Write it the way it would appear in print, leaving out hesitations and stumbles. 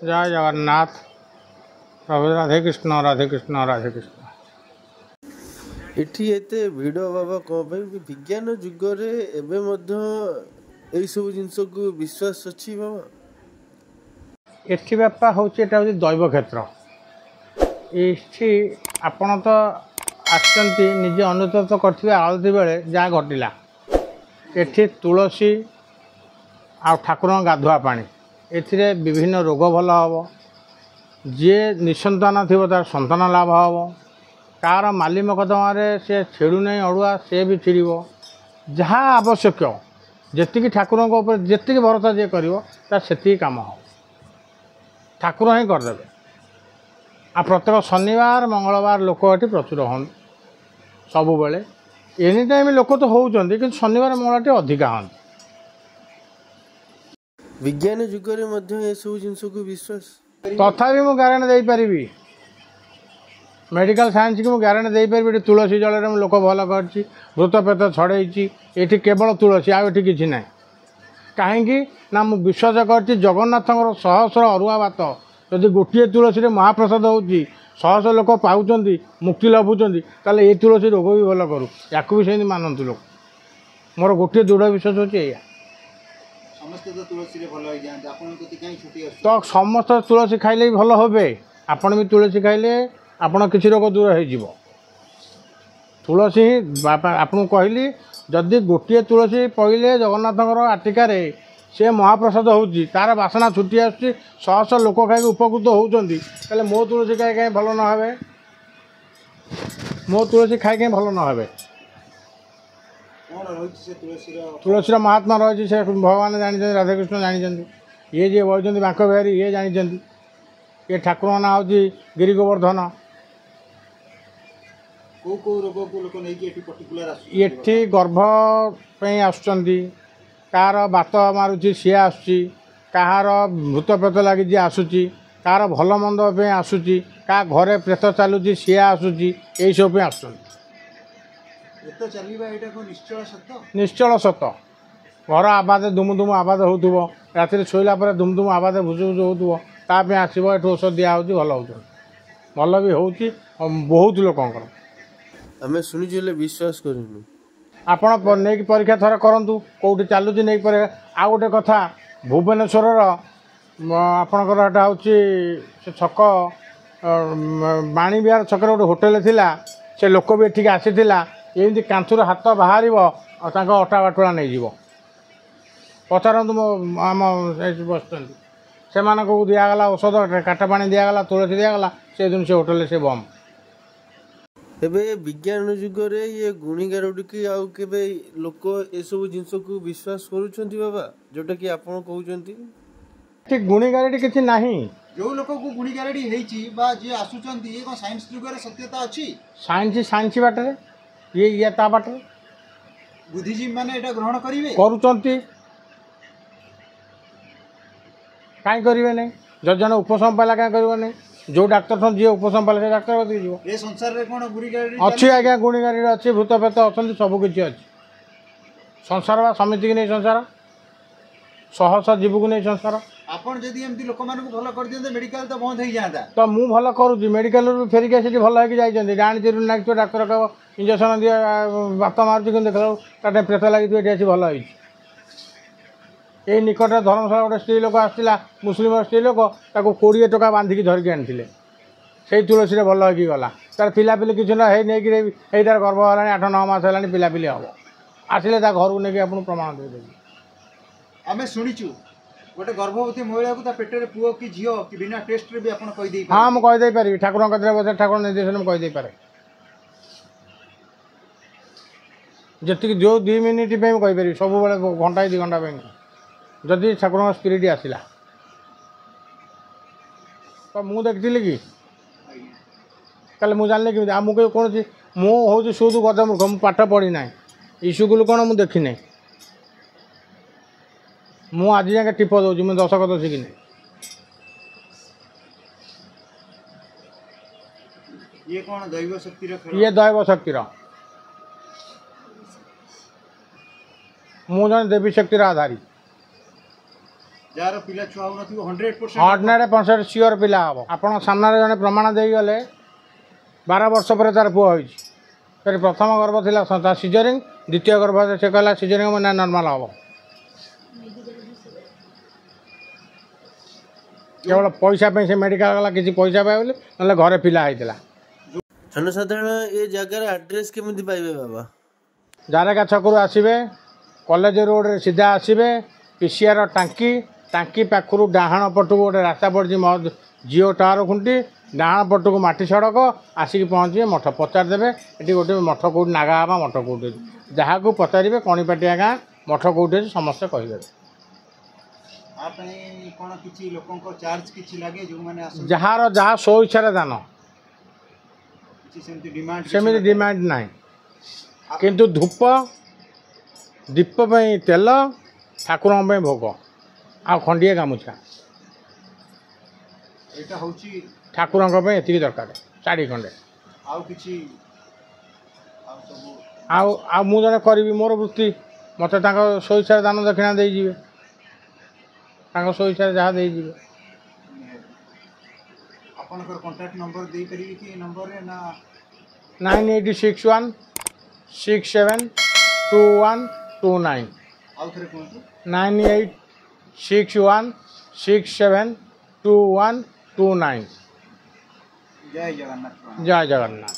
जय जगन्नाथ। प्रभु राधे कृष्ण राधे कृष्ण राधे कृष्ण। एठी एते भिड़ बाबा कौन भाई विज्ञान जुगरे एबे मध्य एई सब जिंस को विश्वास अछि बाबा? एठी बापा होची एटा होची दैव क्षेत्र। एठी आपण तो आछंती निजे अनुतप्त करथिबे आळती बेले जा घटिला। एठी तुलसी आ ठाकुर गाधुआ पानी एथिरे विभिन्न रोग भल हम। जी निसंतान थी तार संतान लाभ हम। कार माली मकदमा से छेड़ू नहीं अड़ुआ से भी छिड़ जहाँ आवश्यक जी ठाकुर जी भरोसा जी कर से कम हो ठाकुर ही करदे। आ प्रत्येक शनिवार मंगलवार लोक ये प्रचुर हन सबु बेले एनी टाइम लोक तो होउचंदी कि शनिवार मंगलवार अधिका हन। विज्ञान जुगरे मध्य ए सब जिंस को विश्वास तथापि मु ग्यारंटी दे पारिबी मेडिकल साइंस की मुझे ग्यारंटी दे पारि। तुलसी जल में लोक भल कर भूत पेत छड़े ये केवल तुलसी आठी कि ना कहीं ना मु विश्वास कर जगन्नाथ सहस्र अरुआ भात जदि गोटे तुलसी महाप्रसाद हो शह शह लोक पाँच मुक्ति लभुंट ताले ये तुलसी रोग भी भल करू या भी सेमती मानती लोग। मोर गोटे दृढ़ विश्वास होची तो समस्त तुलसी खाइले भी भल हे। आपण भी तुलसी खाइले आपण किसी रोग दूर हो। तुलसी आपको कहली जदि गोटे तुलसी पड़े जगन्नाथ आटिकार से महाप्रसाद होची तार बासना छुटी आसुची शह शह लोक खाई उपकृत होती ताले मो तुलसी खाई कहीं भल न हे। मो तुलसी खाई कहीं भल न हे। तुलसी महात्मा रही से भगवान जानी राधाकृष्ण जानी ये जी बहते बांक बिहारी ये जानी ये ठाकुर ना हूँ गिरी गोवर्धन। ये गर्भ आसुच्च कार बात मारुची सी आसुची कहार भूत प्रेत लगी आसूची कार भल मंद आसूची क्या घरे प्रेत चलुची सी आसूची यही सब आस निश्चल सत। घर आवाज दुम आवाज हो राति शोला दुम आवाज भुजु भुजु होतापे आसो ये औषध दिया भल हो भल भी हो बहुत लोकंर आम शुणुचे विश्वास करूँ। आपण नहीं परीक्षा थर करूँ कौटी चलुची नहीं पर आ गोटे कथा भुवनेश्वर आपणकर हूँ से छक बाणी विहार छक गोटे होटेल थिला से लोक भी एठिक आसीला एमती कांथुर हाथ बाहर अटा बाटुला नहीं जीव पचारतु आम बस से दिगला औषध काटा पानी दिगला तुलसी दिगला से दिन से होटेल से बम। एबे विज्ञान जुगरे ये गुणीगार की आउ केबे लोक ए सब जिंस को विश्वास करूछंती बाबा जोटा कि आपण कहउछंती ठीक गुणीगारेटी किछि नाही। जो लोक को गुणीगारेटी हेची बा जे आसुचंती ये को साइंस जुगरे सत्यता अछि साइंस बाटरे ये ता बाटरे बुद्धिजीवी माने एटा ग्रहण करिवे करूचंती काई करिवे नै जजन उपशम पाला का करबो नै जो डाक्तर जी उपशम पाला से डाक्तर जीव ए संसार रे कोन गुणीगारेटी अच्छी आज्ञा गुणीगारेटी अच्छी भूत पेत अच्छा सबकि अच्छी संसार बा समिति की नहीं संसार सहसा जीव को नहीं संसार। आपण जदि एमती लोक मान को भल कर दियते मेडिकल तो बंद हो जाता तो मु भल करूँ मेडिकल फेरिक आसी भल होगी जाइए डाणी नाक डाक्तर कह इंजेक्शन दिए बात मार्च देख प्रेत लगी आसी भल हो। ये निकट धर्मशाला गोटे स्त्री लोक आसला मुस्लिम स्त्री लोक 20 टका बांधिकी धरिकी आनी से तुलसी भल होगी गला तार पिलापिली किसी ना नहीं तार गर्भ है 8-9 मास है पिलापिली हम आसिले घर को लेकिन आपको प्रमाण देदेवी। आम शुणीचु गोटे गर्भवती महिला को पेटर पुओ कि झील कि बिना टेस्ट रे भी आपन कहि देई। हाँ मुझे कहीदे पारि ठाकुर बस ठाकुर निर्देशन में कहीदे पारे जी जो 2 मिनिट कहीपर सब घंटा 2 घंटा जदि ठाकुर स्पिरिट आसला तो मुझे देखी कि कल मुझे जानी कि मुझे कौन मुझे सुध गद मूर्ख मुझे पाठ पढ़ी ना इस्कुल कौन मुझे देखी ना मु आज जाके टिप दूसरी मुझे 10 कथ शिखी ये कौन दैव शक्ति ये दैव शक्तिर मु जन देवी शक्तिर आधारी जार पिला छुआ हो नथिबो 100% 100% सियोर पिला हम आपण सामने जने प्रमाण दे गले 12 वर्ष पर तार पुआ होई फिर प्रथम गर्भ थिला संता सिजरिंग द्वितीय गर्भ से कहला सिजरिंग में नॉर्मल हम केवल पैसा पे से मेडिकल गला किसी पैसा पाए बोले नले घरे पिला आइतला जनसाधारण ये जगह एड्रेस केମିତି पाइबे बाबा जारेगा छकरू आसबे कॉलेज रोड रे सीधा आसबे पीसीआर टांकी टांकी पाखु डाहाण पटक गोटे रास्ता पड़ी जिओ टावर खुंटी डाहाण पटक माटी सड़क आसिक पहुँचे मठ पचारिदेवे ये गोटे मठ कौट नागाबा मठ कौट जहाँ को पचारे कणिपाटिया गाँ मठ कौट समस्ते कहे कौन किसी लोकों चार्ज किसी लगे जो माने जार जहाँ सो इच्छा दान डिमांड सेमती डिमांड ना किंतु धूप दीप तेल ठाकुर भोग आ खंडिए गामुछा एटा होची ठाकुर एति दरकार शाढ़ी खंडे आउ किछि आउ मु जने करी मोर वृत्ति मत सोइच्छा दान दक्षिणा दे जीवे सोइच्छा जहाँ दे जीवे आपनकर कांटेक्ट नंबर दे करी कि नंबर है ना 9861 672129 आउ थरे कोन 9861 672129 जय जगन्नाथ जय जगन्नाथ।